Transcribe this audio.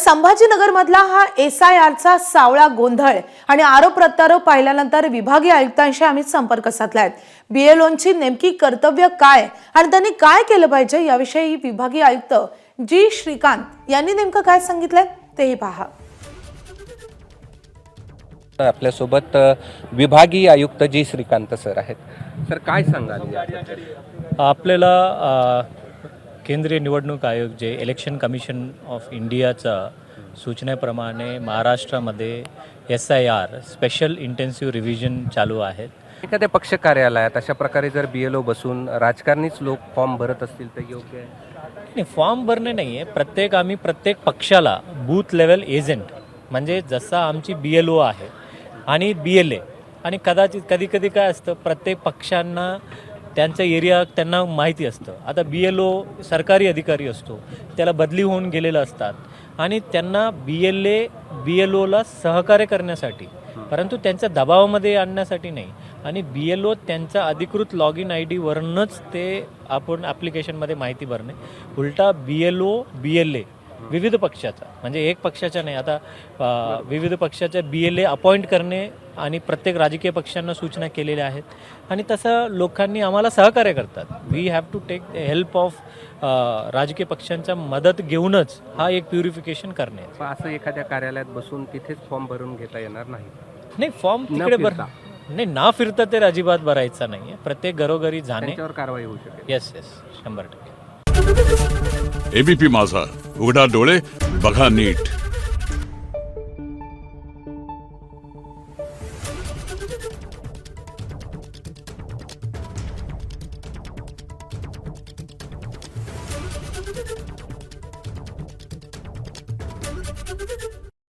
संभाजीनगरमधला हा SIRचा सावळा गोंधळ आणि आरोप प्रत्यारोप पाहिल्यानंतर विभागीय आयुक्तांशी आम्ही संपर्क साधलाय। BLOंची नेमकी कर्तव्य काय आणि त्यांनी काय केलं पाहिजे याविषयी विभागीय आयुक्त जी श्रीकांत यांनी नेमकं काय सांगितलंय तेही पहा। आपल्या सोबत विभागीय आयुक्त जी श्रीकांत सर आहेत। सर काय सांगाल आपल्याला केंद्रीय निवडणूक आयोग जे इलेक्शन कमिशन ऑफ इंडियाचा सूचनेप्रमाणे महाराष्ट्रामध्ये SIR स्पेशल इंटेन्सिव्ह रिव्हिजन चालू आहेत। एखाद्या पक्ष कार्यालयात अशा प्रकारे जर BLO बसून राजकारणीच लोक फॉर्म भरत असतील तर योग्य आहे? नाही, फॉर्म भरणे नाही आहे। आम्ही प्रत्येक पक्षाला बूथ लेवल एजंट म्हणजे जसा आमची BLO आहे आणि BLA आणि कदाचित कधी काय असतं प्रत्येक पक्षांना त्यांचं एरिया त्यांना माहिती असतं। आता BLO सरकारी अधिकारी असतो, त्याला बदली होऊन गेलेलं असतात आणि त्यांना BLOला सहकार्य करण्यासाठी परंतु त्यांच्या दबावामध्ये आणण्यासाठी नाही आणि BLO त्यांचा अधिकृत लॉग इन ID वरूनच ते आपण ॲप्लिकेशनमध्ये माहिती भरणे। उलटा BLA विविध पक्षाचा म्हणजे एक पक्षाचा नाही, आता विविध पक्षाच्या BLA अपॉइंट करणे आणि प्रत्येक राजकीय पक्षांना सूचना केलेल्या आहेत आणि तसं लोकांनी आम्हाला सहकार्य करतात। We have to take help of राजकीय पक्षांच्या मदत घेऊनच हा एक प्युरिफिकेशन करणे। असं एखाद्या कार्यालयात बसून तिथेच फॉर्म भरून घेता येणार नाही? फॉर्म तिकडे नाही, ना फिरता ते अजिबात भरायचा नाही आहे। प्रत्येक घरोघरी जाणे, त्याच्यावर कारवाई होऊ शकेल। येस 100%। ABP माझा, उघडा डोळे बघा नीट।